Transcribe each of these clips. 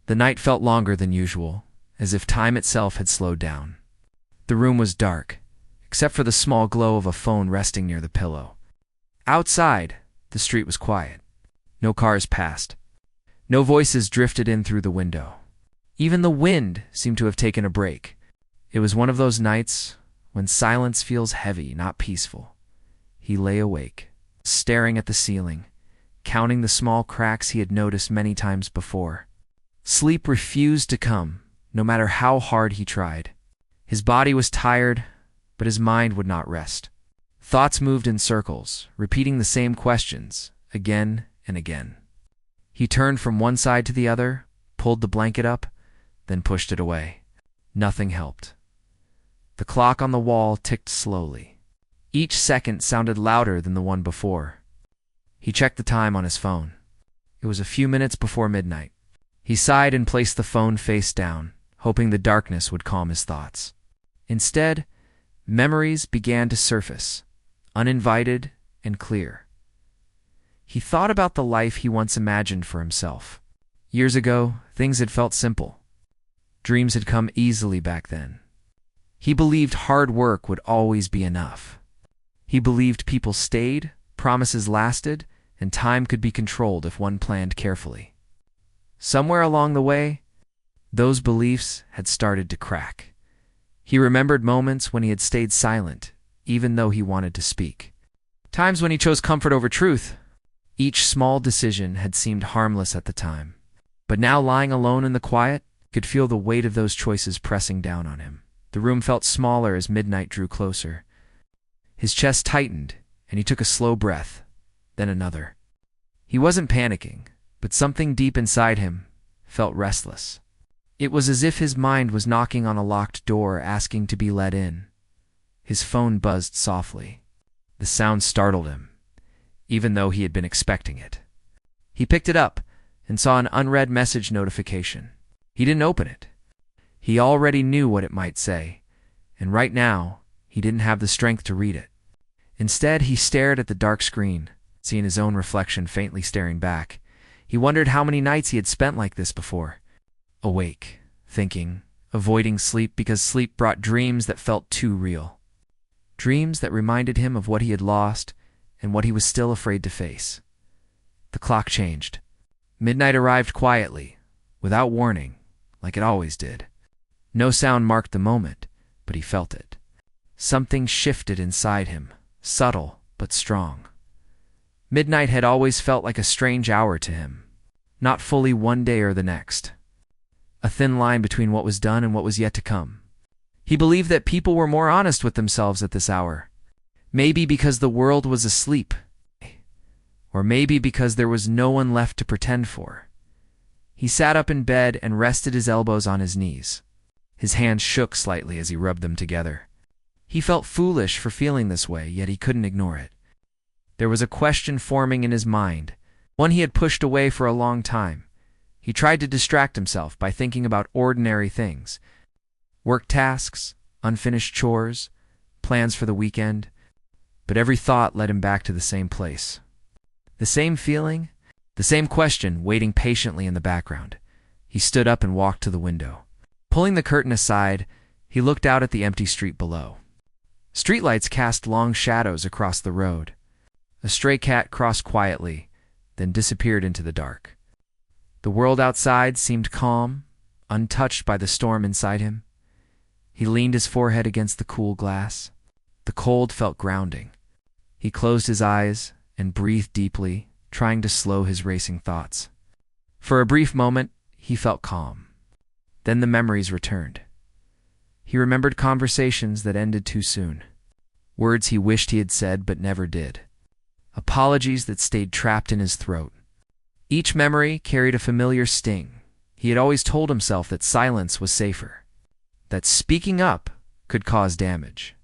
The night felt longer than usual, as if time itself had slowed down. The room was dark, except for the small glow of a phone resting near the pillow. Outside, the street was quiet. No cars passed. No voices drifted in through the window. Even the wind seemed to have taken a break. It was one of those nights when silence feels heavy, not peaceful. He lay awake, staring at the ceiling, counting the small cracks he had noticed many times before. Sleep refused to come, no matter how hard he tried. His body was tired, but his mind would not rest. Thoughts moved in circles, repeating the same questions again and again. He turned from one side to the other, pulled the blanket up, then pushed it away. Nothing helped. The clock on the wall ticked slowly. Each second sounded louder than the one before. He checked the time on his phone. It was a few minutes before midnight. He sighed and placed the phone face down, hoping the darkness would calm his thoughts. Instead, memories began to surface, uninvited and clear. He thought about the life he once imagined for himself. Years ago, things had felt simple. Dreams had come easily back then. He believed hard work would always be enough. He believed people stayed, promises lasted, and time could be controlled if one planned carefully. Somewhere along the way, those beliefs had started to crack. He remembered moments when he had stayed silent, even though he wanted to speak. Times when he chose comfort over truth. Each small decision had seemed harmless at the time. But now, lying alone in the quiet, he could feel the weight of those choices pressing down on him. The room felt smaller as midnight drew closer. His chest tightened, and he took a slow breath, then another. He wasn't panicking, but something deep inside him felt restless. It was as if his mind was knocking on a locked door, asking to be let in. His phone buzzed softly. The sound startled him, even though he had been expecting it. He picked it up and saw an unread message notification. He didn't open it. He already knew what it might say, and right now, he didn't have the strength to read it. Instead, he stared at the dark screen, seeing his own reflection faintly staring back. He wondered how many nights he had spent like this before. Awake, thinking, avoiding sleep because sleep brought dreams that felt too real. Dreams that reminded him of what he had lost and what he was still afraid to face. The clock changed. Midnight arrived quietly, without warning, like it always did. No sound marked the moment, but he felt it. Something shifted inside him, subtle but strong. Midnight had always felt like a strange hour to him, not fully one day or the next. A thin line between what was done and what was yet to come. He believed that people were more honest with themselves at this hour. Maybe because the world was asleep, or maybe because there was no one left to pretend for. He sat up in bed and rested his elbows on his knees. His hands shook slightly as he rubbed them together. He felt foolish for feeling this way, yet he couldn't ignore it. There was a question forming in his mind, one he had pushed away for a long time. He tried to distract himself by thinking about ordinary things. Work tasks, unfinished chores, plans for the weekend. But every thought led him back to the same place. The same feeling, the same question waiting patiently in the background. He stood up and walked to the window. Pulling the curtain aside, he looked out at the empty street below. Streetlights cast long shadows across the road. A stray cat crossed quietly, then disappeared into the dark. The world outside seemed calm, untouched by the storm inside him. He leaned his forehead against the cool glass. The cold felt grounding. He closed his eyes and breathed deeply, trying to slow his racing thoughts. For a brief moment, he felt calm. Then the memories returned. He remembered conversations that ended too soon. Words he wished he had said but never did. Apologies that stayed trapped in his throat. Each memory carried a familiar sting. He had always told himself that silence was safer, that speaking up could cause damage.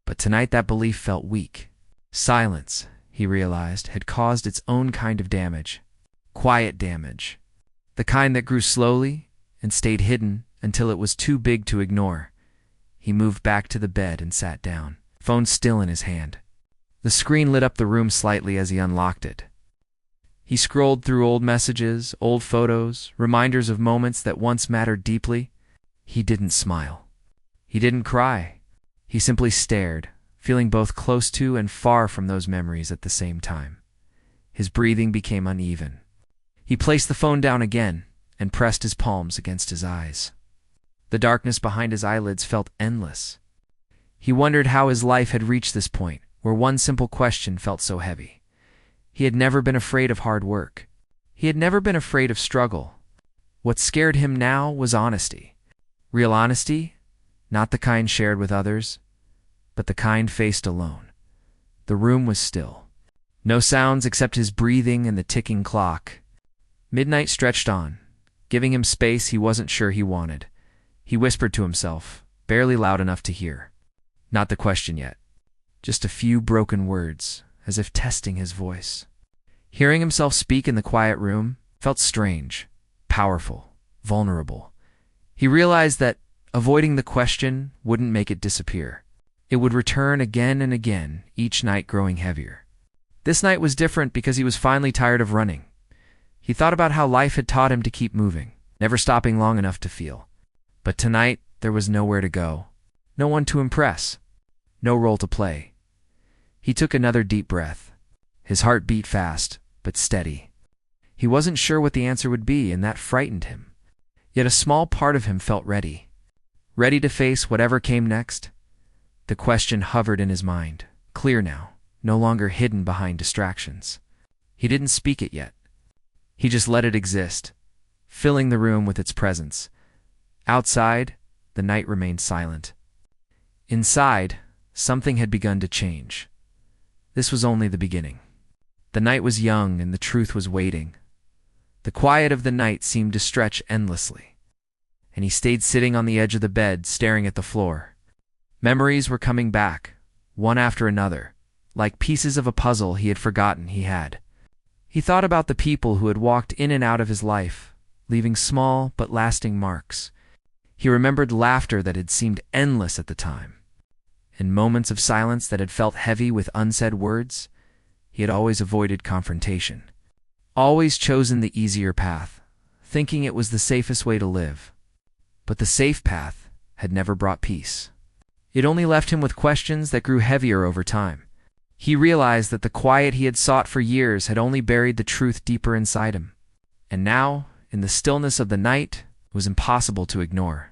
But tonight that belief felt weak. Silence, he realized, had caused its own kind of damage. Quiet damage. The kind that grew slowly and stayed hidden until it was too big to ignore. He moved back to the bed and sat down, phone still in his hand. The screen lit up the room slightly as he unlocked it. He scrolled through old messages, old photos, reminders of moments that once mattered deeply. He didn't smile. He didn't cry. He simply stared, feeling both close to and far from those memories at the same time. His breathing became uneven. He placed the phone down again and pressed his palms against his eyes. The darkness behind his eyelids felt endless. He wondered how his life had reached this point, where one simple question felt so heavy. He had never been afraid of hard work. He had never been afraid of struggle. What scared him now was honesty. Real honesty, not the kind shared with others, but the kind faced alone. The room was still. No sounds except his breathing and the ticking clock. Midnight stretched on, giving him space he wasn't sure he wanted. He whispered to himself, barely loud enough to hear. Not the question yet. Just a few broken words, as if testing his voice. Hearing himself speak in the quiet room felt strange, powerful, vulnerable. He realized that avoiding the question wouldn't make it disappear. It would return again and again, each night growing heavier. This night was different because he was finally tired of running. He thought about how life had taught him to keep moving, never stopping long enough to feel. But tonight, there was nowhere to go, no one to impress, no role to play. He took another deep breath. His heart beat fast, but steady. He wasn't sure what the answer would be, and that frightened him. Yet a small part of him felt ready. Ready to face whatever came next. The question hovered in his mind, clear now, no longer hidden behind distractions. He didn't speak it yet. He just let it exist, filling the room with its presence. Outside, the night remained silent. Inside, something had begun to change. This was only the beginning. The night was young and the truth was waiting. The quiet of the night seemed to stretch endlessly, and he stayed sitting on the edge of the bed, staring at the floor. Memories were coming back, one after another, like pieces of a puzzle he had forgotten he had. He thought about the people who had walked in and out of his life, leaving small but lasting marks. He remembered laughter that had seemed endless at the time, and moments of silence that had felt heavy with unsaid words. He had always avoided confrontation, always chosen the easier path, thinking it was the safest way to live. But the safe path had never brought peace. It only left him with questions that grew heavier over time. He realized that the quiet he had sought for years had only buried the truth deeper inside him. And now, in the stillness of the night, it was impossible to ignore.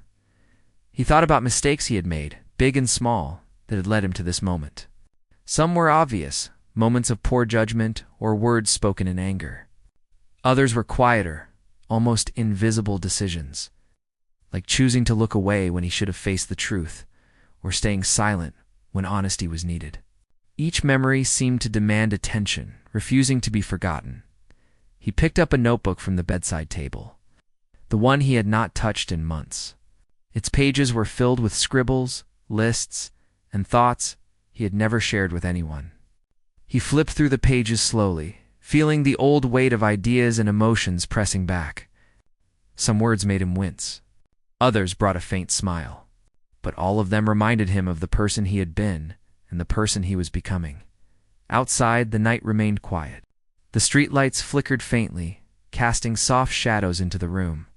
He thought about mistakes he had made, big and small, that had led him to this moment. Some were obvious, moments of poor judgment or words spoken in anger. Others were quieter, almost invisible decisions, like choosing to look away when he should have faced the truth, or staying silent when honesty was needed. Each memory seemed to demand attention, refusing to be forgotten. He picked up a notebook from the bedside table, the one he had not touched in months. Its pages were filled with scribbles, lists, and thoughts he had never shared with anyone. He flipped through the pages slowly, feeling the old weight of ideas and emotions pressing back. Some words made him wince. Others brought a faint smile. But all of them reminded him of the person he had been and the person he was becoming. Outside, the night remained quiet. The streetlights flickered faintly, casting soft shadows into the room.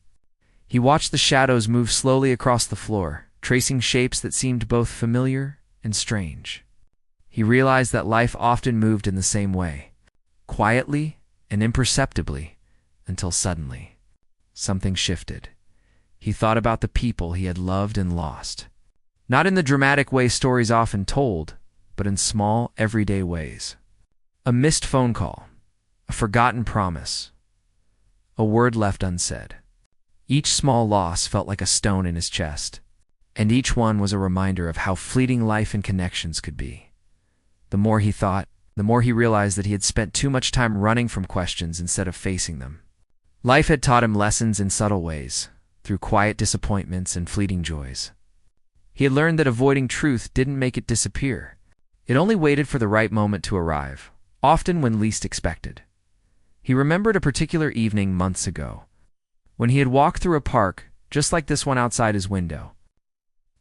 He watched the shadows move slowly across the floor, tracing shapes that seemed both familiar and strange. He realized that life often moved in the same way, quietly and imperceptibly, until suddenly, something shifted. He thought about the people he had loved and lost. Not in the dramatic way stories often told, but in small, everyday ways. A missed phone call, a forgotten promise, a word left unsaid. Each small loss felt like a stone in his chest, and each one was a reminder of how fleeting life and connections could be. The more he thought, the more he realized that he had spent too much time running from questions instead of facing them. Life had taught him lessons in subtle ways, through quiet disappointments and fleeting joys. He had learned that avoiding truth didn't make it disappear. It only waited for the right moment to arrive, often when least expected. He remembered a particular evening months ago, when he had walked through a park just like this one outside his window.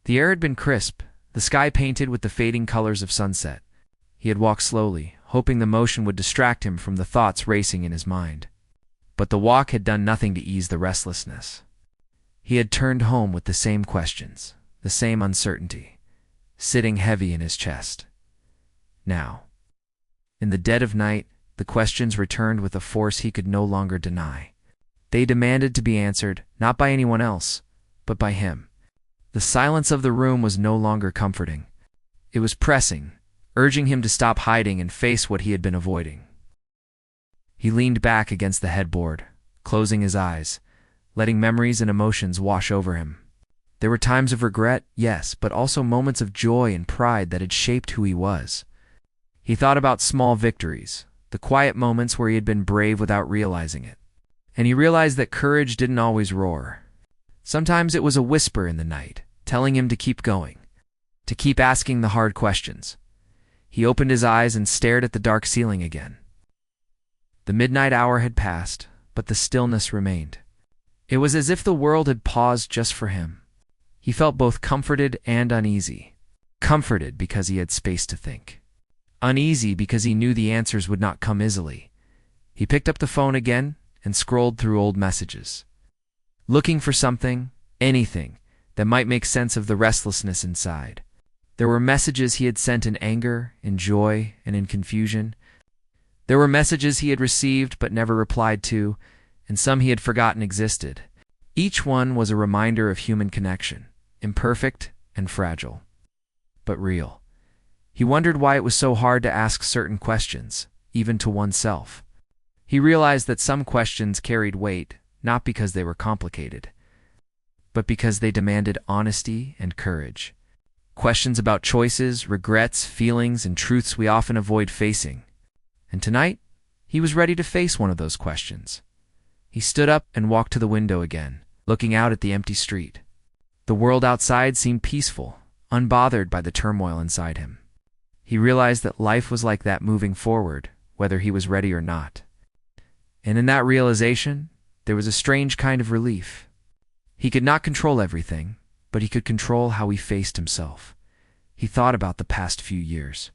The air had been crisp, the sky painted with the fading colors of sunset. He had walked slowly, hoping the motion would distract him from the thoughts racing in his mind. But the walk had done nothing to ease the restlessness. He had turned home with the same questions, the same uncertainty, sitting heavy in his chest. Now, in the dead of night, the questions returned with a force he could no longer deny. They demanded to be answered, not by anyone else, but by him. The silence of the room was no longer comforting. It was pressing, urging him to stop hiding and face what he had been avoiding. He leaned back against the headboard, closing his eyes, letting memories and emotions wash over him. There were times of regret, yes, but also moments of joy and pride that had shaped who he was. He thought about small victories, the quiet moments where he had been brave without realizing it. And he realized that courage didn't always roar. Sometimes it was a whisper in the night, telling him to keep going, to keep asking the hard questions. He opened his eyes and stared at the dark ceiling again. The midnight hour had passed, but the stillness remained. It was as if the world had paused just for him. He felt both comforted and uneasy. Comforted because he had space to think. Uneasy because he knew the answers would not come easily. He picked up the phone again and scrolled through old messages, looking for something, anything, that might make sense of the restlessness inside. There were messages he had sent in anger, in joy, and in confusion. There were messages he had received but never replied to, and some he had forgotten existed. Each one was a reminder of human connection, imperfect and fragile, but real. He wondered why it was so hard to ask certain questions, even to oneself. He realized that some questions carried weight, not because they were complicated, but because they demanded honesty and courage. Questions about choices, regrets, feelings, and truths we often avoid facing. And tonight, he was ready to face one of those questions. He stood up and walked to the window again, looking out at the empty street. The world outside seemed peaceful, unbothered by the turmoil inside him. He realized that life was like that moving forward, whether he was ready or not. And in that realization, there was a strange kind of relief. He could not control everything, but he could control how he faced himself. He thought about the past few years.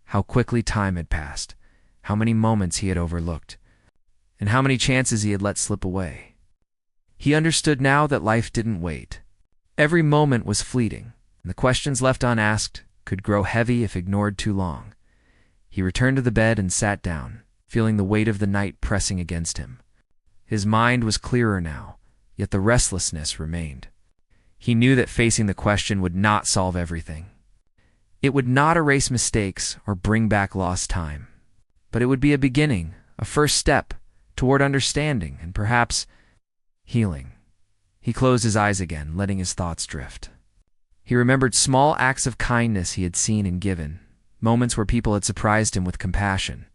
How quickly time had passed, how many moments he had overlooked, and how many chances he had let slip away. He understood now that life didn't wait. Every moment was fleeting, and the questions left unasked could grow heavy if ignored too long. He returned to the bed and sat down, feeling the weight of the night pressing against him. His mind was clearer now, yet the restlessness remained. He knew that facing the question would not solve everything. It would not erase mistakes or bring back lost time, but it would be a beginning, a first step toward understanding and perhaps healing. He closed his eyes again, letting his thoughts drift. He remembered small acts of kindness he had seen and given, moments where people had surprised him with compassion.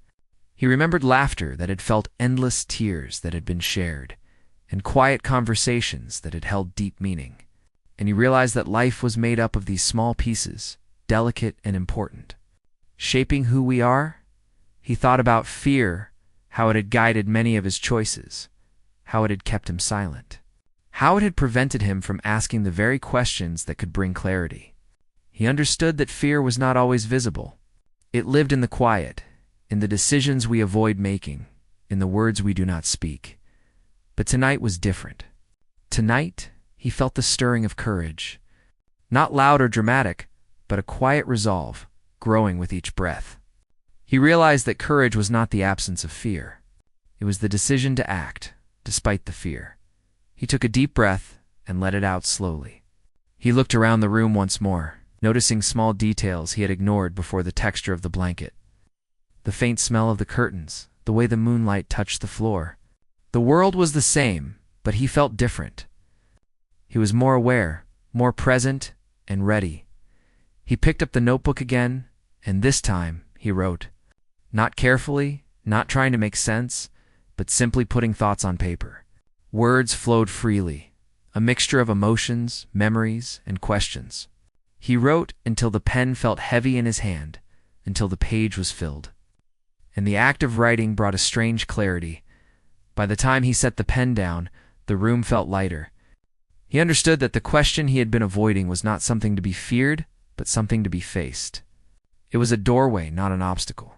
He remembered laughter that had felt endless, tears that had been shared, and quiet conversations that had held deep meaning. And he realized that life was made up of these small pieces, delicate and important. Shaping who we are? He thought about fear, how it had guided many of his choices, how it had kept him silent, how it had prevented him from asking the very questions that could bring clarity. He understood that fear was not always visible. It lived in the quiet, in the decisions we avoid making, in the words we do not speak. But tonight was different. Tonight, he felt the stirring of courage. Not loud or dramatic, but a quiet resolve, growing with each breath. He realized that courage was not the absence of fear. It was the decision to act, despite the fear. He took a deep breath and let it out slowly. He looked around the room once more, noticing small details he had ignored before: the texture of the blanket, the faint smell of the curtains, the way the moonlight touched the floor. The world was the same, but he felt different. He was more aware, more present, and ready. He picked up the notebook again, and this time he wrote. Not carefully, not trying to make sense, but simply putting thoughts on paper. Words flowed freely, a mixture of emotions, memories, and questions. He wrote until the pen felt heavy in his hand, until the page was filled. And the act of writing brought a strange clarity. By the time he set the pen down, the room felt lighter. He understood that the question he had been avoiding was not something to be feared, but something to be faced. It was a doorway, not an obstacle.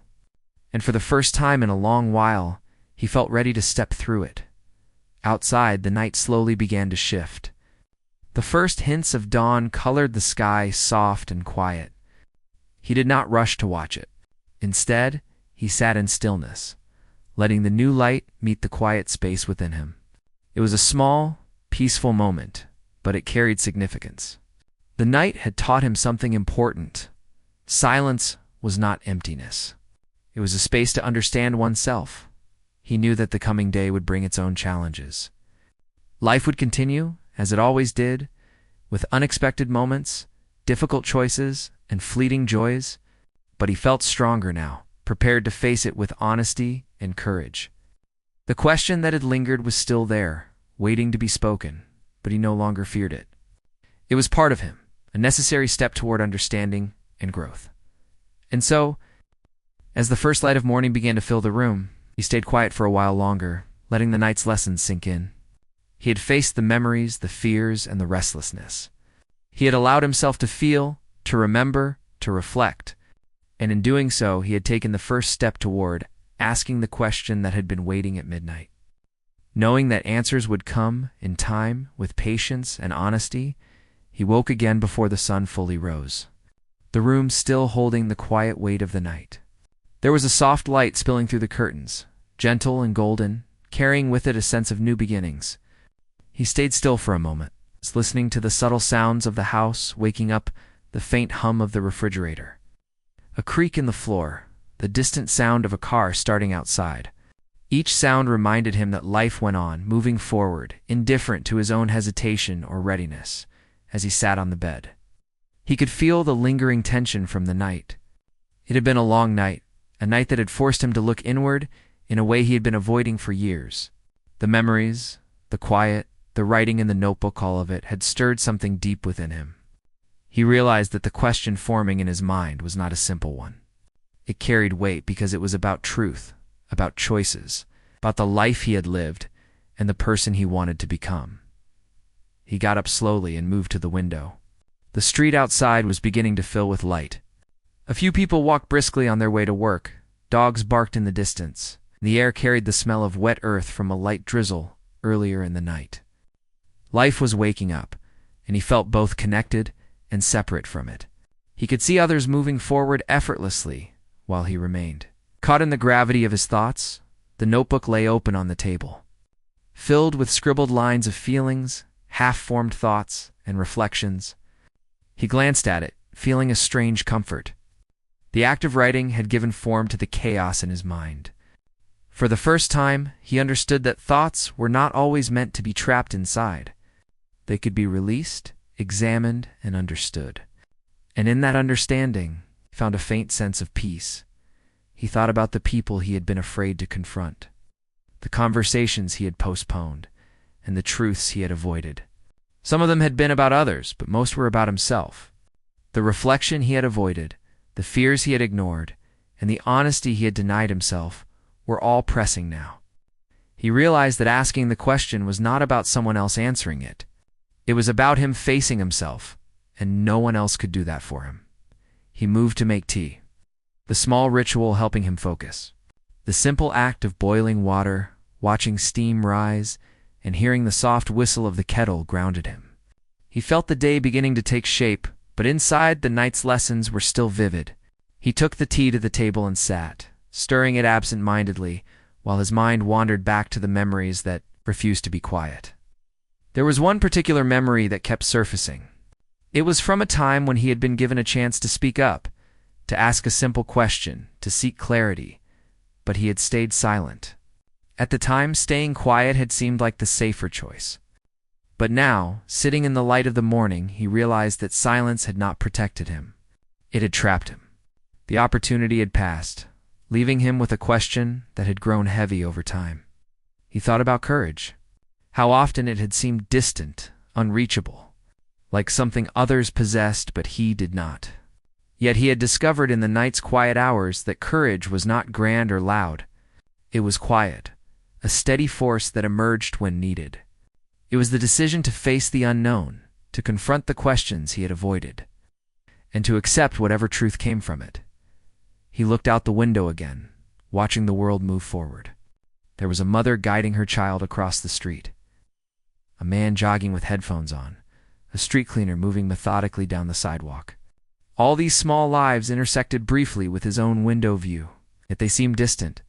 and for the first time in a long while, he felt ready to step through it. Outside, the night slowly began to shift. The first hints of dawn colored the sky soft and quiet. He did not rush to watch it. Instead, he sat in stillness, letting the new light meet the quiet space within him. It was a small, peaceful moment, but it carried significance. The night had taught him something important. Silence was not emptiness. It was a space to understand oneself. He knew that the coming day would bring its own challenges. Life would continue, as it always did, with unexpected moments, difficult choices, and fleeting joys, but he felt stronger now, prepared to face it with honesty and courage. The question that had lingered was still there, waiting to be spoken, but he no longer feared it. It was part of him, a necessary step toward understanding and growth. And so, as the first light of morning began to fill the room, he stayed quiet for a while longer, letting the night's lessons sink in. He had faced the memories, the fears, and the restlessness. He had allowed himself to feel, to remember, to reflect, and in doing so, he had taken the first step toward asking the question that had been waiting at midnight. Knowing that answers would come in time, with patience and honesty, he woke again before the sun fully rose, the room still holding the quiet weight of the night. There was a soft light spilling through the curtains, gentle and golden, carrying with it a sense of new beginnings. He stayed still for a moment, listening to the subtle sounds of the house, waking up the faint hum of the refrigerator, a creak in the floor, the distant sound of a car starting outside. Each sound reminded him that life went on, moving forward, indifferent to his own hesitation or readiness, as he sat on the bed. He could feel the lingering tension from the night. It had been a long night, a night that had forced him to look inward in a way he had been avoiding for years. The memories, the quiet, the writing in the notebook, all of it had stirred something deep within him. He realized that the question forming in his mind was not a simple one. It carried weight because it was about truth, about choices, about the life he had lived, and the person he wanted to become. He got up slowly and moved to the window. The street outside was beginning to fill with light. A few people walked briskly on their way to work. Dogs barked in the distance. The air carried the smell of wet earth from a light drizzle earlier in the night. Life was waking up, and he felt both connected and separate from it. He could see others moving forward effortlessly while he remained. Caught in the gravity of his thoughts, the notebook lay open on the table, filled with scribbled lines of feelings, half-formed thoughts, and reflections. He glanced at it, feeling a strange comfort. The act of writing had given form to the chaos in his mind. For the first time, he understood that thoughts were not always meant to be trapped inside. They could be released, examined, and understood. And in that understanding, he found a faint sense of peace. He thought about the people he had been afraid to confront, the conversations he had postponed, and the truths he had avoided. Some of them had been about others, but most were about himself. The reflection he had avoided, the fears he had ignored, and the honesty he had denied himself were all pressing now. He realized that asking the question was not about someone else answering it. It was about him facing himself, and no one else could do that for him. He moved to make tea, the small ritual helping him focus. The simple act of boiling water, watching steam rise, and hearing the soft whistle of the kettle grounded him. He felt the day beginning to take shape, but inside the night's lessons were still vivid. He took the tea to the table and sat, stirring it absent-mindedly, while his mind wandered back to the memories that refused to be quiet. There was one particular memory that kept surfacing. It was from a time when he had been given a chance to speak up, to ask a simple question, to seek clarity, but he had stayed silent. At the time, staying quiet had seemed like the safer choice. But now, sitting in the light of the morning, he realized that silence had not protected him. It had trapped him. The opportunity had passed, leaving him with a question that had grown heavy over time. He thought about courage. How often it had seemed distant, unreachable, like something others possessed but he did not. Yet he had discovered in the night's quiet hours that courage was not grand or loud. It was quiet, a steady force that emerged when needed. It was the decision to face the unknown, to confront the questions he had avoided, and to accept whatever truth came from it. He looked out the window again, watching the world move forward. There was a mother guiding her child across the street, a man jogging with headphones on, a street cleaner moving methodically down the sidewalk. All these small lives intersected briefly with his own window view, yet they seemed distant,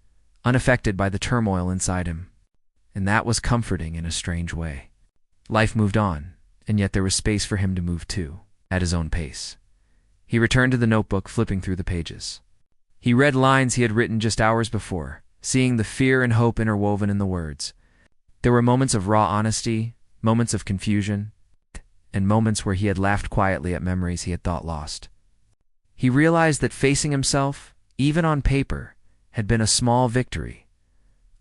unaffected by the turmoil inside him. And that was comforting in a strange way. Life moved on, and yet there was space for him to move too, at his own pace. He returned to the notebook, flipping through the pages. He read lines he had written just hours before, seeing the fear and hope interwoven in the words. There were moments of raw honesty, moments of confusion, and moments where he had laughed quietly at memories he had thought lost. He realized that facing himself, even on paper, had been a small victory,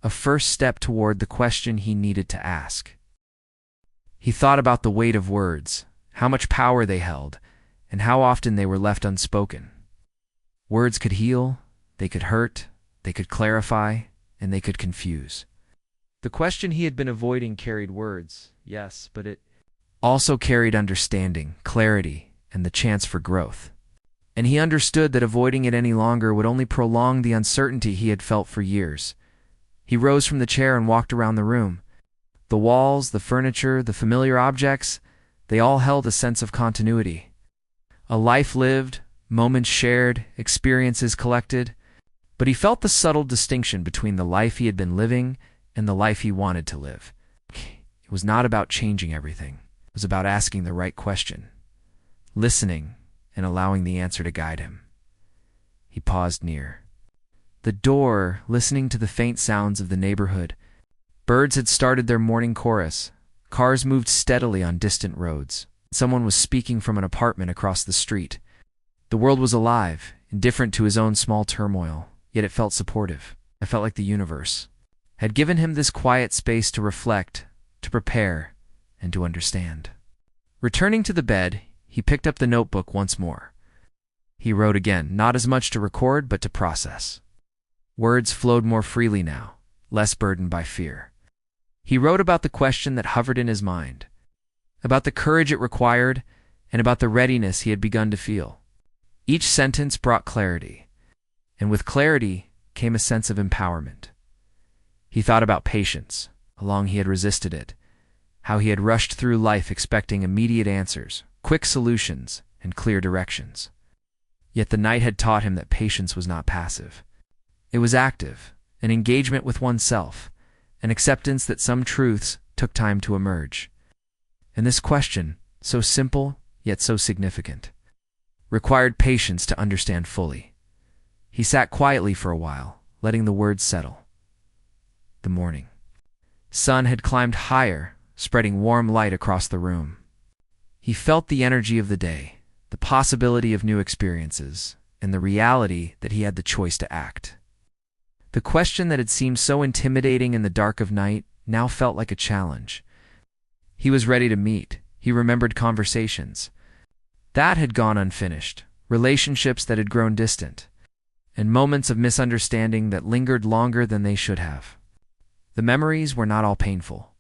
a first step toward the question he needed to ask. He thought about the weight of words, how much power they held, and how often they were left unspoken. Words could heal, they could hurt, they could clarify, and they could confuse. The question he had been avoiding carried words, yes, but it also carried understanding, clarity, and the chance for growth. And he understood that avoiding it any longer would only prolong the uncertainty he had felt for years. He rose from the chair and walked around the room. The walls, the furniture, the familiar objects, they all held a sense of continuity. A life lived, moments shared, experiences collected, but he felt the subtle distinction between the life he had been living and the life he wanted to live. It was not about changing everything. It was about asking the right question, listening, and allowing the answer to guide him. He paused near the door, listening to the faint sounds of the neighborhood. Birds had started their morning chorus. Cars moved steadily on distant roads. Someone was speaking from an apartment across the street. The world was alive, indifferent to his own small turmoil, yet it felt supportive. It felt like the universe had given him this quiet space to reflect, to prepare, and to understand. Returning to the bed, he picked up the notebook once more. He wrote again, not as much to record, but to process. Words flowed more freely now, less burdened by fear. He wrote about the question that hovered in his mind, about the courage it required, and about the readiness he had begun to feel. Each sentence brought clarity, and with clarity came a sense of empowerment. He thought about patience, how long he had resisted it, how he had rushed through life expecting immediate answers, quick solutions, and clear directions. Yet the night had taught him that patience was not passive. It was active, an engagement with oneself, an acceptance that some truths took time to emerge. And this question, so simple yet so significant, required patience to understand fully. He sat quietly for a while, letting the words settle. The morning sun had climbed higher, spreading warm light across the room. He felt the energy of the day, the possibility of new experiences, and the reality that he had the choice to act. The question that had seemed so intimidating in the dark of night now felt like a challenge. He was ready to meet. He remembered conversations that had gone unfinished, relationships that had grown distant, and moments of misunderstanding that lingered longer than they should have. The memories were not all painful.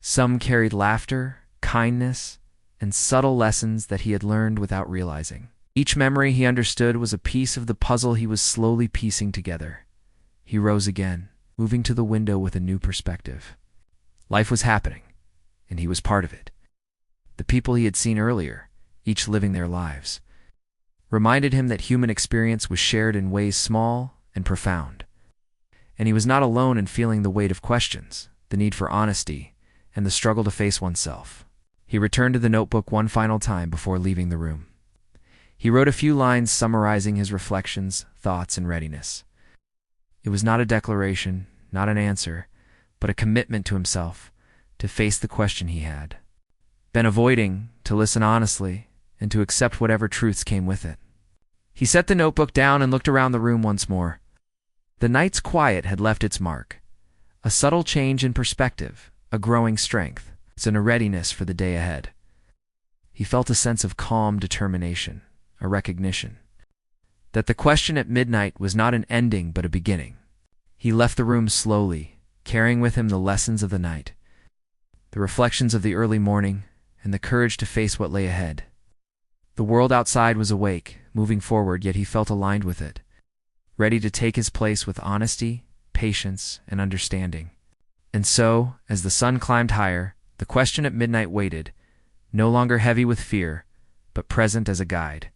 Some carried laughter, kindness, and subtle lessons that he had learned without realizing. Each memory, he understood, was a piece of the puzzle he was slowly piecing together. He rose again, moving to the window with a new perspective. Life was happening, and he was part of it. The people he had seen earlier, each living their lives, reminded him that human experience was shared in ways small and profound. And he was not alone in feeling the weight of questions, the need for honesty, and the struggle to face oneself. He returned to the notebook one final time before leaving the room. He wrote a few lines summarizing his reflections, thoughts, and readiness. It was not a declaration, not an answer, but a commitment to himself, to face the question he had been avoiding, to listen honestly, and to accept whatever truths came with it. He set the notebook down and looked around the room once more. The night's quiet had left its mark, a subtle change in perspective, a growing strength, and a readiness for the day ahead. He felt a sense of calm determination, a recognition that the question at midnight was not an ending but a beginning. He left the room slowly, carrying with him the lessons of the night, the reflections of the early morning, and the courage to face what lay ahead. The world outside was awake, moving forward, yet he felt aligned with it, ready to take his place with honesty, patience, and understanding. And so, as the sun climbed higher, the question at midnight waited, no longer heavy with fear, but present as a guide.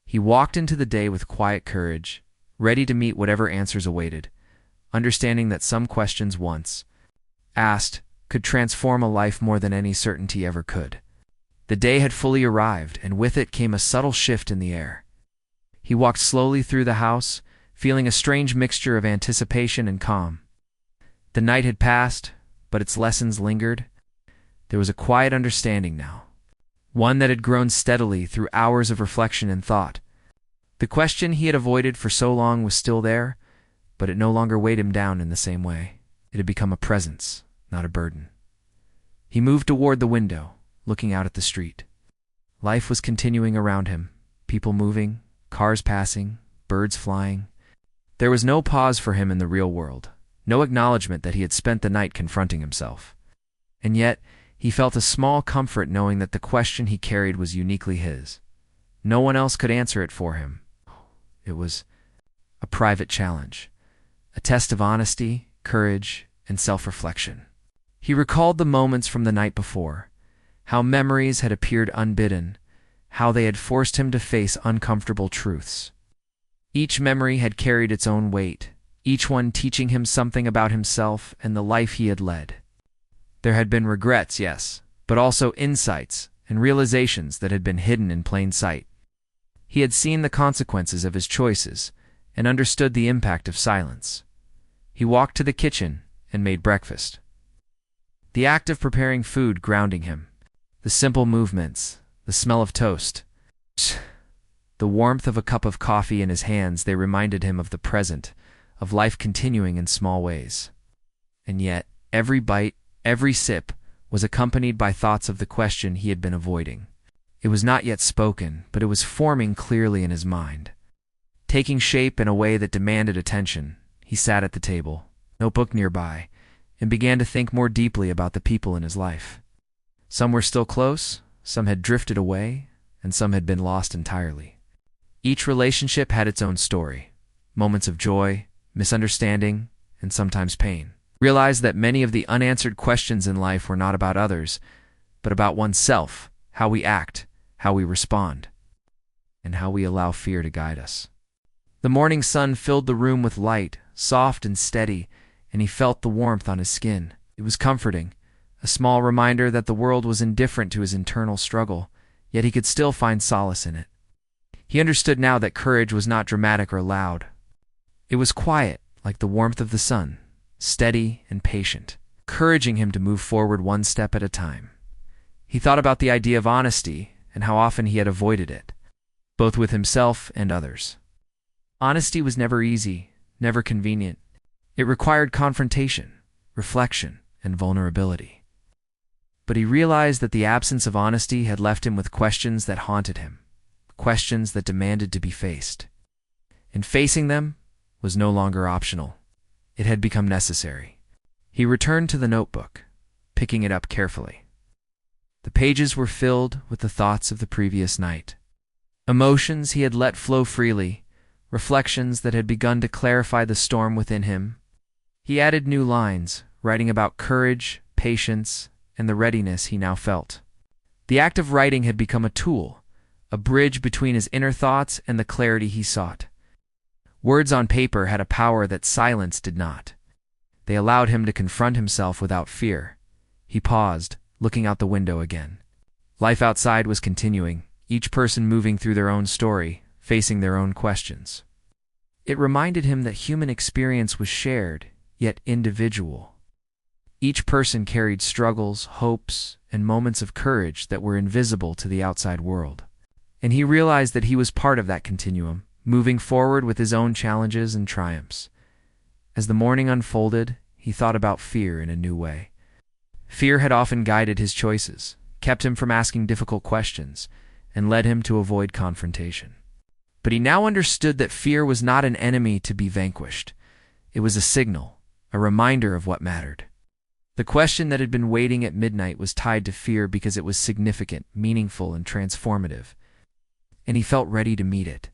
He walked into the day with quiet courage, ready to meet whatever answers awaited, understanding that some questions once asked could transform a life more than any certainty ever could. The day had fully arrived, and with it came a subtle shift in the air. He walked slowly through the house, feeling a strange mixture of anticipation and calm. The night had passed, but its lessons lingered. There was a quiet understanding now, one that had grown steadily through hours of reflection and thought. The question he had avoided for so long was still there, but it no longer weighed him down in the same way. It had become a presence, not a burden. He moved toward the window, looking out at the street. Life was continuing around him, people moving, cars passing, birds flying. There was no pause for him in the real world, no acknowledgement that he had spent the night confronting himself. And yet, he felt a small comfort knowing that the question he carried was uniquely his. No one else could answer it for him. It was a private challenge, a test of honesty, courage, and self-reflection. He recalled the moments from the night before, how memories had appeared unbidden, how they had forced him to face uncomfortable truths. Each memory had carried its own weight, each one teaching him something about himself and the life he had led. There had been regrets, yes, but also insights and realizations that had been hidden in plain sight. He had seen the consequences of his choices and understood the impact of silence. He walked to the kitchen and made breakfast. The act of preparing food grounding him, the simple movements, the smell of toast, the warmth of a cup of coffee in his hands, they reminded him of the present, of life continuing in small ways. And yet, every bite, every sip, was accompanied by thoughts of the question he had been avoiding. It was not yet spoken, but it was forming clearly in his mind. Taking shape in a way that demanded attention, he sat at the table, notebook nearby, and began to think more deeply about the people in his life. Some were still close, some had drifted away, and some had been lost entirely. Each relationship had its own story, moments of joy, misunderstanding, and sometimes pain. Realized that many of the unanswered questions in life were not about others, but about oneself, how we act, how we respond, and how we allow fear to guide us. The morning sun filled the room with light, soft and steady, and he felt the warmth on his skin. It was comforting, a small reminder that the world was indifferent to his internal struggle, yet he could still find solace in it. He understood now that courage was not dramatic or loud. It was quiet, like the warmth of the sun, steady and patient, encouraging him to move forward one step at a time. He thought about the idea of honesty and how often he had avoided it, both with himself and others. Honesty was never easy, never convenient. It required confrontation, reflection, and vulnerability. But he realized that the absence of honesty had left him with questions that haunted him, questions that demanded to be faced. And facing them was no longer optional. It had become necessary. He returned to the notebook, picking it up carefully. The pages were filled with the thoughts of the previous night. Emotions he had let flow freely, reflections that had begun to clarify the storm within him. He added new lines, writing about courage, patience, and the readiness he now felt. The act of writing had become a tool, a bridge between his inner thoughts and the clarity he sought. Words on paper had a power that silence did not. They allowed him to confront himself without fear. He paused, looking out the window again. Life outside was continuing, each person moving through their own story, facing their own questions. It reminded him that human experience was shared, yet individual. Each person carried struggles, hopes, and moments of courage that were invisible to the outside world. And he realized that he was part of that continuum, moving forward with his own challenges and triumphs. As the morning unfolded, he thought about fear in a new way. Fear had often guided his choices, kept him from asking difficult questions, and led him to avoid confrontation. But he now understood that fear was not an enemy to be vanquished. It was a signal, a reminder of what mattered. The question that had been waiting at midnight was tied to fear because it was significant, meaningful, and transformative, and he felt ready to meet it.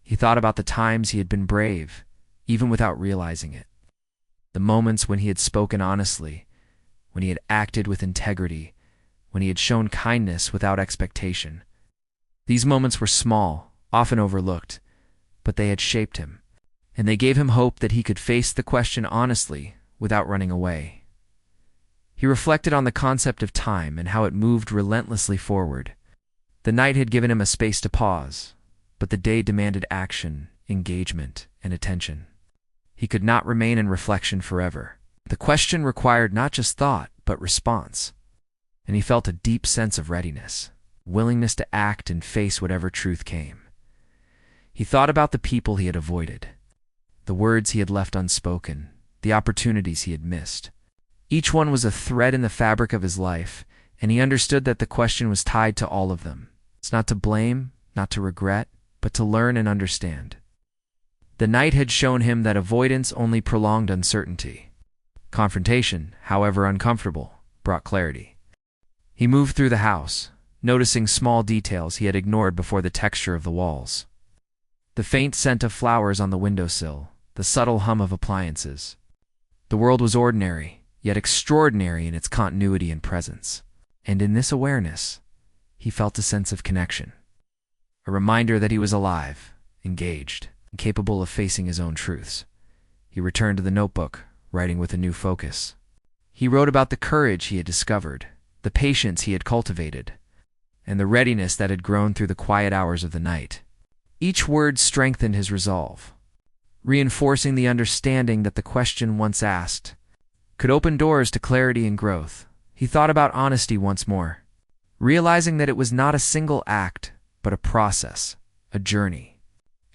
He thought about the times he had been brave, even without realizing it. The moments when he had spoken honestly, when he had acted with integrity, when he had shown kindness without expectation. These moments were small, often overlooked, but they had shaped him, and they gave him hope that he could face the question honestly without running away. He reflected on the concept of time and how it moved relentlessly forward. The night had given him a space to pause, but the day demanded action, engagement, and attention. He could not remain in reflection forever. The question required not just thought, but response, and he felt a deep sense of readiness, willingness to act and face whatever truth came. He thought about the people he had avoided, the words he had left unspoken, the opportunities he had missed. Each one was a thread in the fabric of his life, and he understood that the question was tied to all of them. It's not to blame, not to regret, but to learn and understand. The night had shown him that avoidance only prolonged uncertainty. Confrontation, however uncomfortable, brought clarity. He moved through the house, noticing small details he had ignored before: the texture of the walls, the faint scent of flowers on the windowsill, the subtle hum of appliances. The world was ordinary, yet extraordinary in its continuity and presence. And in this awareness, he felt a sense of connection, a reminder that he was alive, engaged, and capable of facing his own truths. He returned to the notebook, writing with a new focus. He wrote about the courage he had discovered, the patience he had cultivated, and the readiness that had grown through the quiet hours of the night. Each word strengthened his resolve, reinforcing the understanding that the question once asked could open doors to clarity and growth. He thought about honesty once more, realizing that it was not a single act, but a process, a journey.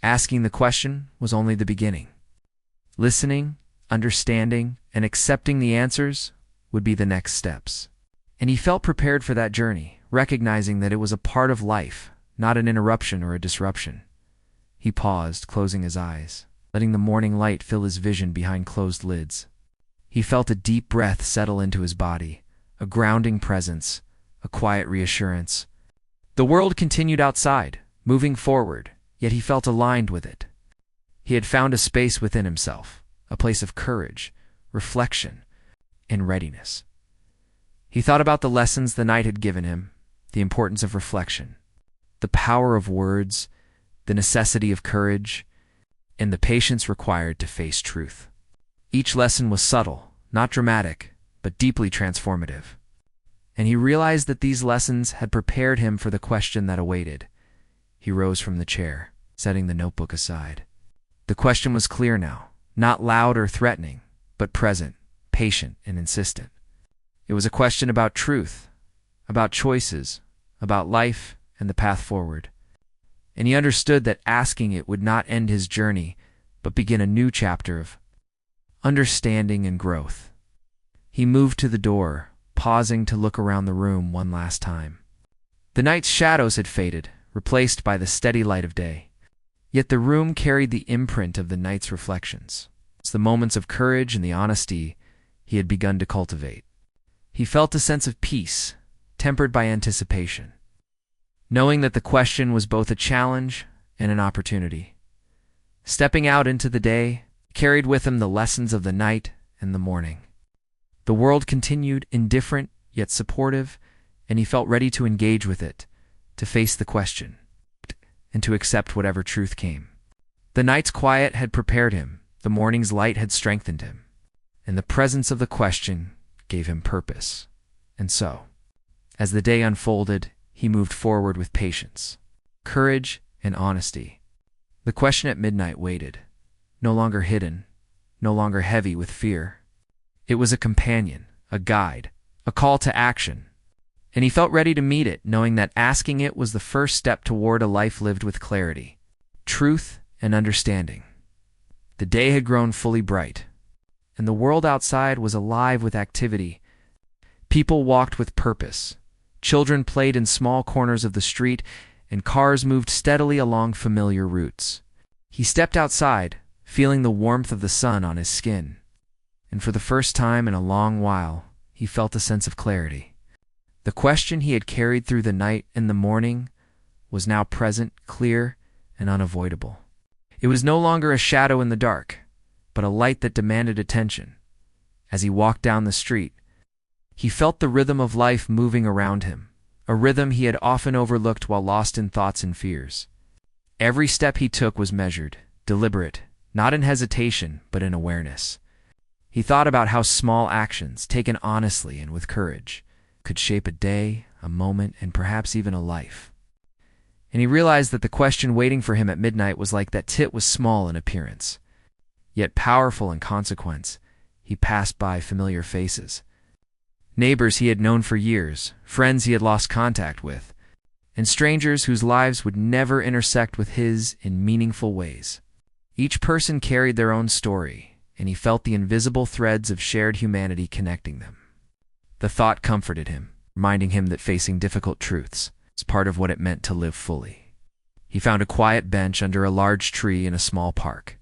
Asking the question was only the beginning. Listening, understanding, and accepting the answers would be the next steps. And he felt prepared for that journey, recognizing that it was a part of life, not an interruption or a disruption. He paused, closing his eyes, letting the morning light fill his vision behind closed lids. He felt a deep breath settle into his body, a grounding presence, a quiet reassurance. The world continued outside, moving forward, yet he felt aligned with it. He had found a space within himself, a place of courage, reflection, and readiness. He thought about the lessons the night had given him, the importance of reflection, the power of words, the necessity of courage, and the patience required to face truth. Each lesson was subtle, not dramatic, but deeply transformative. And he realized that these lessons had prepared him for the question that awaited. He rose from the chair, setting the notebook aside. The question was clear now, not loud or threatening, but present, patient, and insistent. It was a question about truth, about choices, about life and the path forward. And he understood that asking it would not end his journey, but begin a new chapter of understanding and growth. He moved to the door, pausing to look around the room one last time. The night's shadows had faded, replaced by the steady light of day. Yet the room carried the imprint of the night's reflections. It's the moments of courage and the honesty he had begun to cultivate. He felt a sense of peace, tempered by anticipation, knowing that the question was both a challenge and an opportunity. Stepping out into the day, he carried with him the lessons of the night and the morning. The world continued, indifferent yet supportive, and he felt ready to engage with it, to face the question, and to accept whatever truth came. The night's quiet had prepared him, the morning's light had strengthened him, and the presence of the question gave him purpose. And so, as the day unfolded, he moved forward with patience, courage, and honesty. The question at midnight waited, no longer hidden, no longer heavy with fear. It was a companion, a guide, a call to action, and he felt ready to meet it, knowing that asking it was the first step toward a life lived with clarity, truth, and understanding. The day had grown fully bright, and the world outside was alive with activity. People walked with purpose, children played in small corners of the street, and cars moved steadily along familiar routes. He stepped outside, feeling the warmth of the sun on his skin, and for the first time in a long while, he felt a sense of clarity. The question he had carried through the night and the morning was now present, clear, and unavoidable. It was no longer a shadow in the dark, but a light that demanded attention. As he walked down the street, he felt the rhythm of life moving around him, a rhythm he had often overlooked while lost in thoughts and fears. Every step he took was measured, deliberate, not in hesitation, but in awareness. He thought about how small actions, taken honestly and with courage, could shape a day, a moment, and perhaps even a life. And he realized that the question waiting for him at midnight was like that tit was small in appearance, yet powerful in consequence. He passed by familiar faces, neighbors he had known for years, friends he had lost contact with, and strangers whose lives would never intersect with his in meaningful ways. Each person carried their own story, and he felt the invisible threads of shared humanity connecting them. The thought comforted him, reminding him that facing difficult truths is part of what it meant to live fully. He found a quiet bench under a large tree in a small park.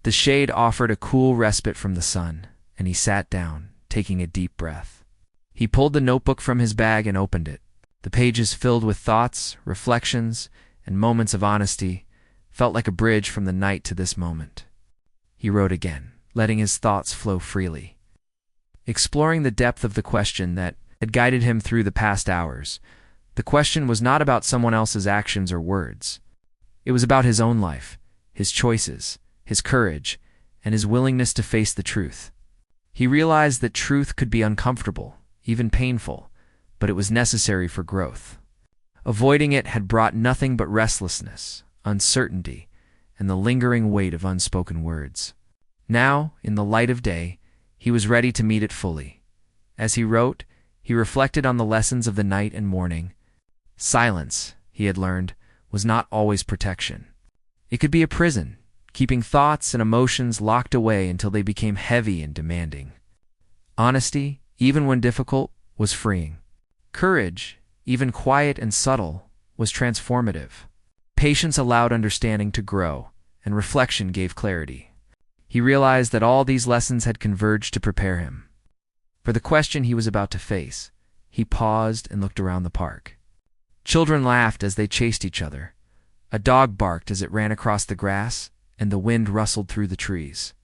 The shade offered a cool respite from the sun, and he sat down, taking a deep breath. He pulled the notebook from his bag and opened it. The pages filled with thoughts, reflections, and moments of honesty felt like a bridge from the night to this moment. He wrote again, letting his thoughts flow freely, exploring the depth of the question that had guided him through the past hours. The question was not about someone else's actions or words. It was about his own life, his choices, his courage, and his willingness to face the truth. He realized that truth could be uncomfortable, even painful, but it was necessary for growth. Avoiding it had brought nothing but restlessness, uncertainty, and the lingering weight of unspoken words. Now, in the light of day, he was ready to meet it fully. As he wrote, he reflected on the lessons of the night and morning. Silence, he had learned, was not always protection. It could be a prison, keeping thoughts and emotions locked away until they became heavy and demanding. Honesty, even when difficult, was freeing. Courage, even quiet and subtle, was transformative. Patience allowed understanding to grow, and reflection gave clarity. He realized that all these lessons had converged to prepare him for the question he was about to face. He paused and looked around the park. Children laughed as they chased each other. A dog barked as it ran across the grass, and the wind rustled through the trees.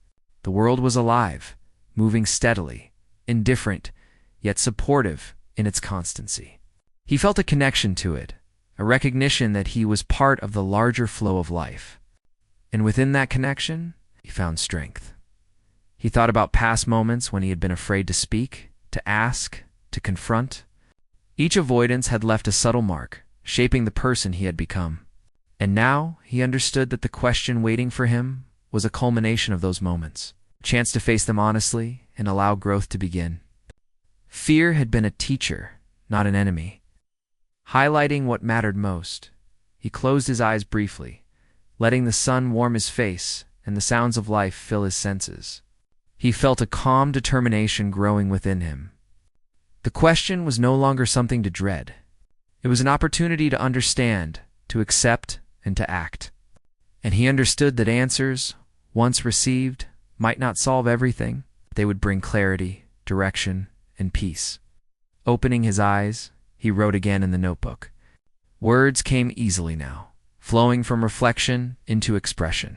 The world was alive, moving steadily, indifferent, yet supportive in its constancy. He felt a connection to it, a recognition that he was part of the larger flow of life. And within that connection, he found strength. He thought about past moments when he had been afraid to speak, to ask, to confront. Each avoidance had left a subtle mark, shaping the person he had become. And now he understood that the question waiting for him was a culmination of those moments, a chance to face them honestly and allow growth to begin. Fear had been a teacher, not an enemy. Highlighting what mattered most, he closed his eyes briefly, letting the sun warm his face and the sounds of life fill his senses. He felt a calm determination growing within him. The question was no longer something to dread. It was an opportunity to understand, to accept, and to act. And he understood that answers, once received, might not solve everything. They would bring clarity, direction, and peace. Opening his eyes, he wrote again in the notebook. Words came easily now, flowing from reflection into expression.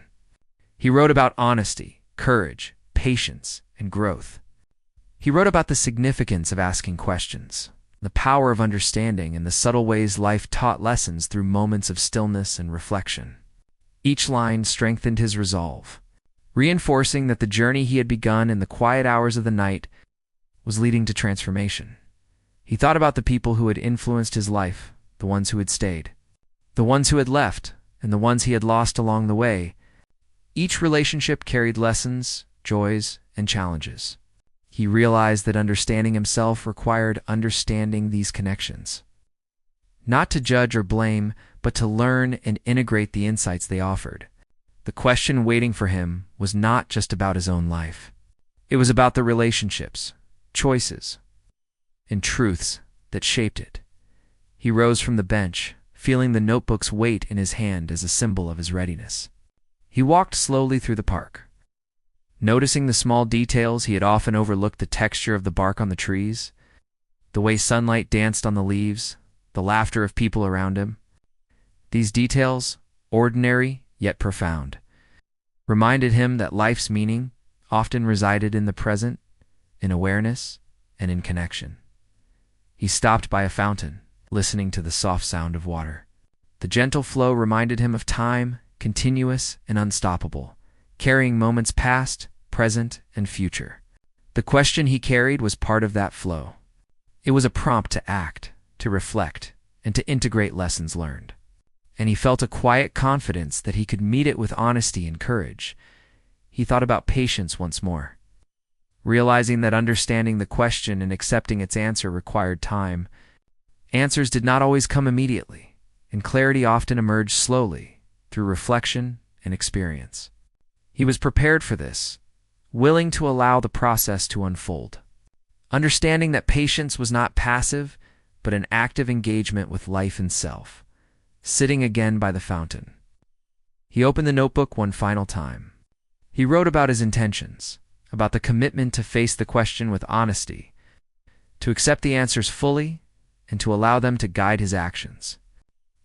He wrote about honesty, courage, patience, and growth. He wrote about the significance of asking questions, the power of understanding, and the subtle ways life taught lessons through moments of stillness and reflection. Each line strengthened his resolve, reinforcing that the journey he had begun in the quiet hours of the night was leading to transformation. He thought about the people who had influenced his life, the ones who had stayed, the ones who had left, and the ones he had lost along the way. Each relationship carried lessons, joys, and challenges. He realized that understanding himself required understanding these connections. Not to judge or blame, but to learn and integrate the insights they offered. The question waiting for him was not just about his own life. It was about the relationships, choices, and truths that shaped it. He rose from the bench, feeling the notebook's weight in his hand as a symbol of his readiness. He walked slowly through the park, noticing the small details he had often overlooked: the texture of the bark on the trees, the way sunlight danced on the leaves, the laughter of people around him. These details, ordinary yet profound, reminded him that life's meaning often resided in the present, in awareness, and in connection. He stopped by a fountain, listening to the soft sound of water. The gentle flow reminded him of time, continuous and unstoppable, carrying moments past, present, and future. The question he carried was part of that flow. It was a prompt to act, to reflect, and to integrate lessons learned. And he felt a quiet confidence that he could meet it with honesty and courage. He thought about patience once more, realizing that understanding the question and accepting its answer required time. Answers did not always come immediately, and clarity often emerged slowly through reflection and experience. He was prepared for this, willing to allow the process to unfold, understanding that patience was not passive, but an active engagement with life and self. Sitting again by the fountain, he opened the notebook one final time. He wrote about his intentions, about the commitment to face the question with honesty, to accept the answers fully, and to allow them to guide his actions.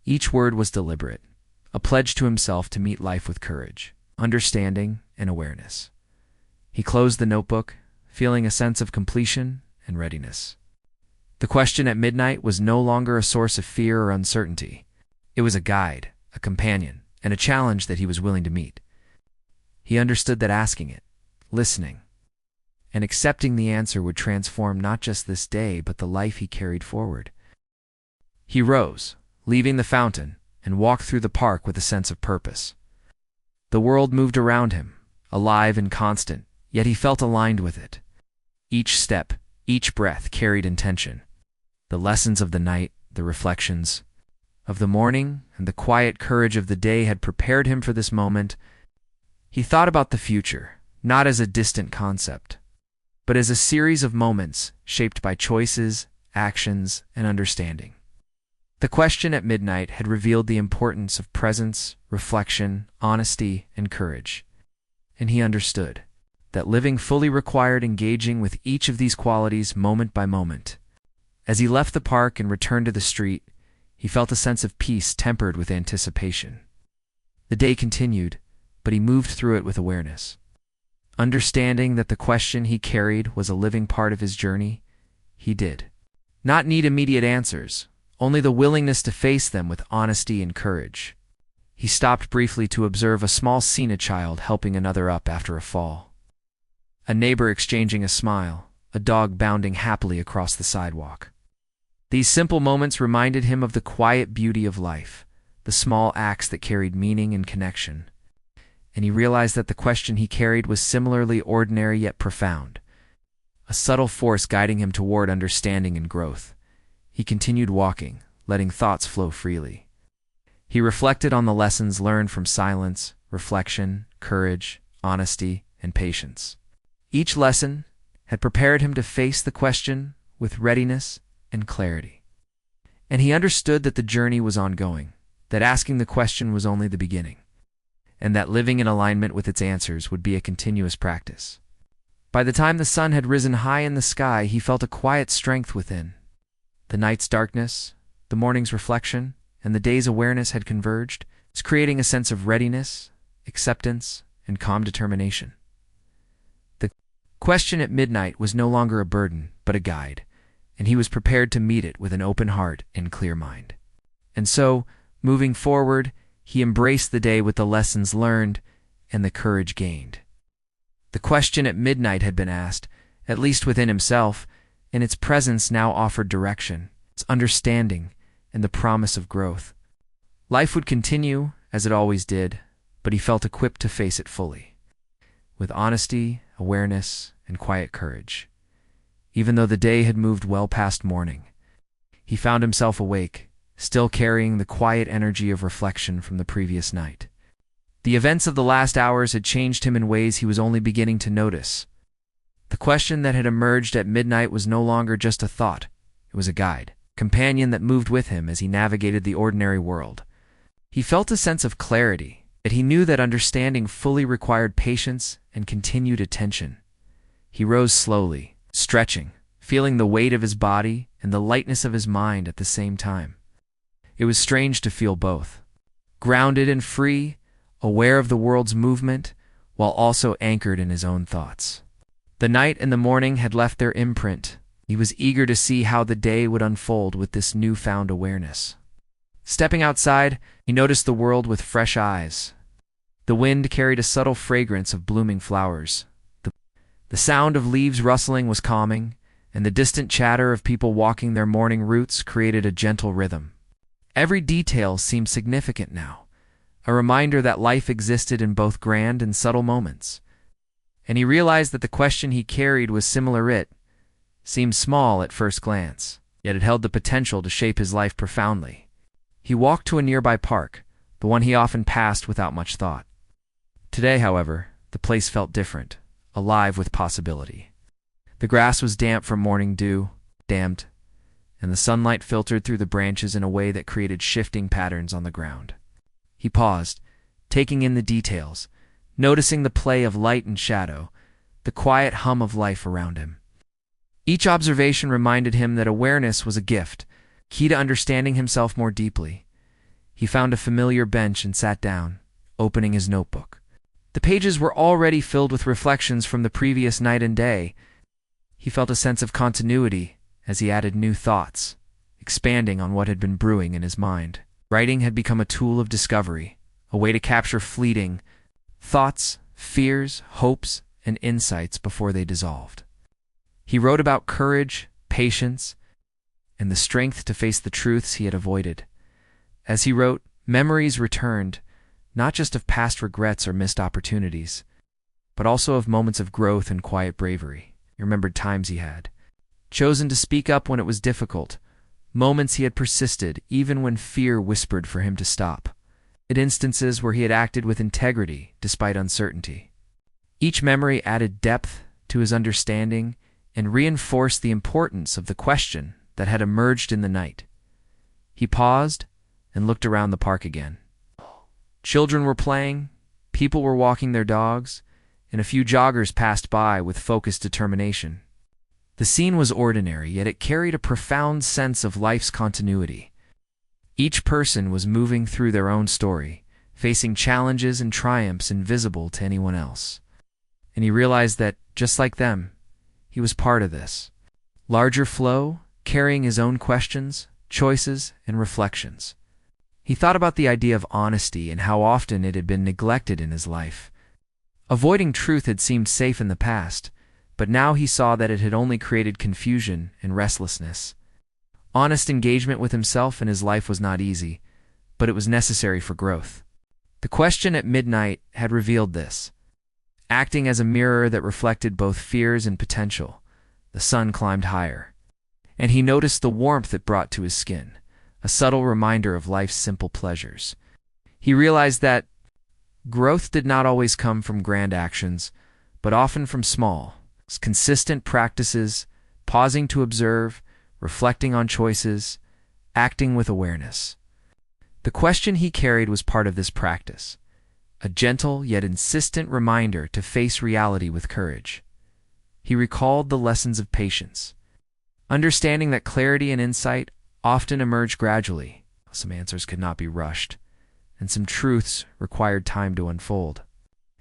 Each word was deliberate, a pledge to himself to meet life with courage, understanding, and awareness. He closed the notebook, feeling a sense of completion and readiness. The question at midnight was no longer a source of fear or uncertainty. It was a guide, a companion, and a challenge that he was willing to meet. He understood that asking it, listening, and accepting the answer would transform not just this day, but the life he carried forward. He rose, leaving the fountain, and walked through the park with a sense of purpose. The world moved around him, alive and constant, yet he felt aligned with it. Each step, each breath carried intention. The lessons of the night, the reflections of the morning, and the quiet courage of the day had prepared him for this moment. He thought about the future, not as a distant concept, but as a series of moments shaped by choices, actions, and understanding. The question at midnight had revealed the importance of presence, reflection, honesty, and courage. And he understood that living fully required engaging with each of these qualities moment by moment. As he left the park and returned to the street, he felt a sense of peace tempered with anticipation. The day continued, but he moved through it with awareness. Understanding that the question he carried was a living part of his journey, he did not need immediate answers, only the willingness to face them with honesty and courage. He stopped briefly to observe a small scene: a child helping another up after a fall, a neighbor exchanging a smile, a dog bounding happily across the sidewalk. These simple moments reminded him of the quiet beauty of life, the small acts that carried meaning and connection. And he realized that the question he carried was similarly ordinary yet profound, a subtle force guiding him toward understanding and growth. He continued walking, letting thoughts flow freely. He reflected on the lessons learned from silence, reflection, courage, honesty, and patience. Each lesson had prepared him to face the question with readiness and clarity. And he understood that the journey was ongoing, that asking the question was only the beginning, and that living in alignment with its answers would be a continuous practice. By the time the sun had risen high in the sky, he felt a quiet strength within. The night's darkness, the morning's reflection, and the day's awareness had converged, creating a sense of readiness, acceptance, and calm determination. The question at midnight was no longer a burden, but a guide, and he was prepared to meet it with an open heart and clear mind. And so, moving forward, he embraced the day with the lessons learned and the courage gained. The question at midnight had been asked, at least within himself, and its presence now offered direction, its understanding, and the promise of growth. Life would continue, as it always did, but he felt equipped to face it fully, with honesty, awareness, and quiet courage. Even though the day had moved well past morning, he found himself awake, still carrying the quiet energy of reflection from the previous night. The events of the last hours had changed him in ways he was only beginning to notice. The question that had emerged at midnight was no longer just a thought. It was a guide, companion that moved with him as he navigated the ordinary world. He felt a sense of clarity, that he knew that understanding fully required patience and continued attention. He rose slowly, stretching, feeling the weight of his body and the lightness of his mind at the same time. It was strange to feel both, grounded and free, aware of the world's movement, while also anchored in his own thoughts. The night and the morning had left their imprint. He was eager to see how the day would unfold with this newfound awareness. Stepping outside, he noticed the world with fresh eyes. The wind carried a subtle fragrance of blooming flowers. The sound of leaves rustling was calming, and the distant chatter of people walking their morning routes created a gentle rhythm. Every detail seemed significant now, a reminder that life existed in both grand and subtle moments. And he realized that the question he carried was similar. It seemed small at first glance, yet it held the potential to shape his life profoundly. He walked to a nearby park, the one he often passed without much thought. Today, however, the place felt different, alive with possibility. The grass was damp from morning dew, damped, and the sunlight filtered through the branches in a way that created shifting patterns on the ground. He paused, taking in the details, noticing the play of light and shadow, the quiet hum of life around him. Each observation reminded him that awareness was a gift, key to understanding himself more deeply. He found a familiar bench and sat down, opening his notebook. The pages were already filled with reflections from the previous night and day. He felt a sense of continuity as he added new thoughts, expanding on what had been brewing in his mind. Writing had become a tool of discovery, a way to capture fleeting thoughts, fears, hopes, and insights before they dissolved. He wrote about courage, patience, and the strength to face the truths he had avoided. As he wrote, memories returned, not just of past regrets or missed opportunities, but also of moments of growth and quiet bravery. He remembered times he had chosen to speak up when it was difficult, moments he had persisted even when fear whispered for him to stop, and instances where he had acted with integrity despite uncertainty. Each memory added depth to his understanding and reinforced the importance of the question that had emerged in the night. He paused and looked around the park again. Children were playing, people were walking their dogs, and a few joggers passed by with focused determination. The scene was ordinary, yet it carried a profound sense of life's continuity. Each person was moving through their own story, facing challenges and triumphs invisible to anyone else. And he realized that, just like them, he was part of this larger flow, carrying his own questions, choices, and reflections. He thought about the idea of honesty and how often it had been neglected in his life. Avoiding truth had seemed safe in the past, but now he saw that it had only created confusion and restlessness. Honest engagement with himself and his life was not easy, but it was necessary for growth. The question at midnight had revealed this. Acting as a mirror that reflected both fears and potential, the sun climbed higher, and he noticed the warmth it brought to his skin, a subtle reminder of life's simple pleasures. He realized that growth did not always come from grand actions, but often from small, consistent practices, pausing to observe, reflecting on choices, acting with awareness. The question he carried was part of this practice, a gentle yet insistent reminder to face reality with courage. He recalled the lessons of patience, understanding that clarity and insight often emerge gradually. Some answers could not be rushed, and some truths required time to unfold.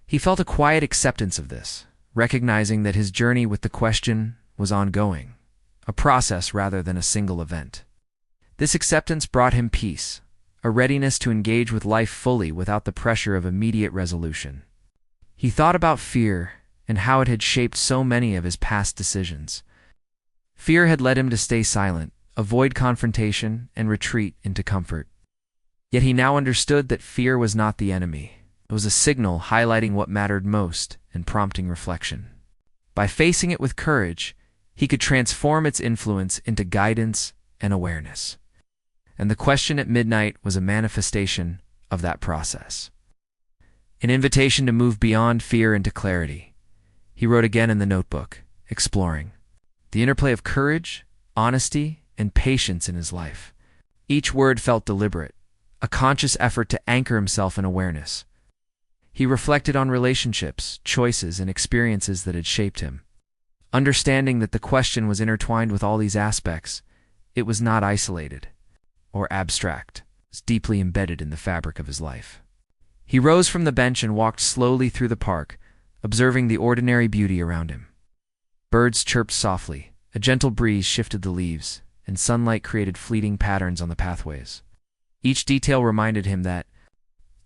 He felt a quiet acceptance of this, recognizing that his journey with the question was ongoing, a process rather than a single event. This acceptance brought him peace, a readiness to engage with life fully without the pressure of immediate resolution. He thought about fear and how it had shaped so many of his past decisions. Fear had led him to stay silent, avoid confrontation, and retreat into comfort. Yet he now understood that fear was not the enemy. It was a signal highlighting what mattered most and prompting reflection. By facing it with courage, he could transform its influence into guidance and awareness. And the question at midnight was a manifestation of that process. An invitation to move beyond fear into clarity. He wrote again in the notebook, exploring the interplay of courage, honesty, and patience in his life. Each word felt deliberate, a conscious effort to anchor himself in awareness. He reflected on relationships, choices, and experiences that had shaped him. Understanding that the question was intertwined with all these aspects, it was not isolated or abstract. It was deeply embedded in the fabric of his life. He rose from the bench and walked slowly through the park, observing the ordinary beauty around him. Birds chirped softly, a gentle breeze shifted the leaves, and sunlight created fleeting patterns on the pathways. Each detail reminded him that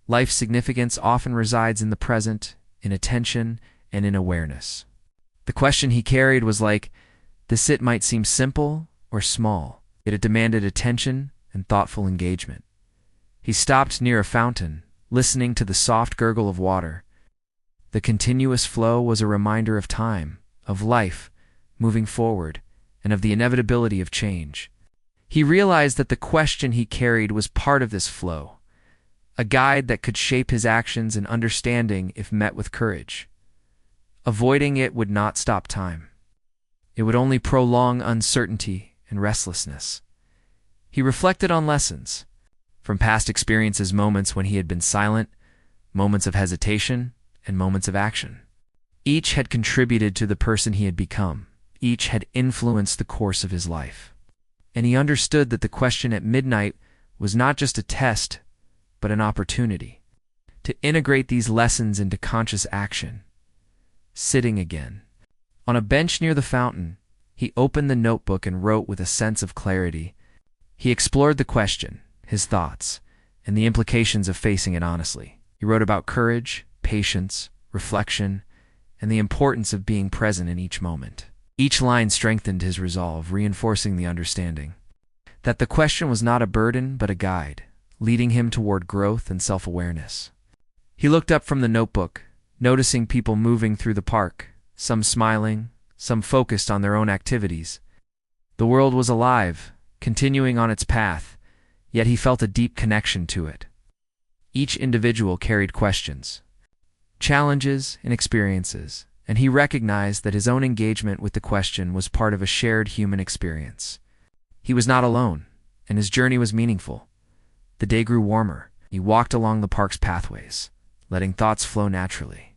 life's significance often resides in the present, in attention, and in awareness. The question he carried was like this: it might seem simple or small, yet it demanded attention and thoughtful engagement. He stopped near a fountain, listening to the soft gurgle of water. The continuous flow was a reminder of time, of life, moving forward, and of the inevitability of change. He realized that the question he carried was part of this flow, a guide that could shape his actions and understanding if met with courage. Avoiding it would not stop time. It would only prolong uncertainty and restlessness. He reflected on lessons from past experiences, moments when he had been silent, moments of hesitation, and moments of action. Each had contributed to the person he had become. Each had influenced the course of his life. And he understood that the question at midnight was not just a test, but an opportunity to integrate these lessons into conscious action. Sitting again on a bench near the fountain, he opened the notebook and wrote with a sense of clarity. He explored the question, his thoughts, and the implications of facing it honestly. He wrote about courage, patience, reflection, and the importance of being present in each moment. Each line strengthened his resolve, reinforcing the understanding that the question was not a burden but a guide, leading him toward growth and self-awareness. He looked up from the notebook, noticing people moving through the park, some smiling, some focused on their own activities. The world was alive, continuing on its path, yet he felt a deep connection to it. Each individual carried questions, challenges, and experiences, and he recognized that his own engagement with the question was part of a shared human experience. He was not alone, and his journey was meaningful. The day grew warmer. He walked along the park's pathways, letting thoughts flow naturally.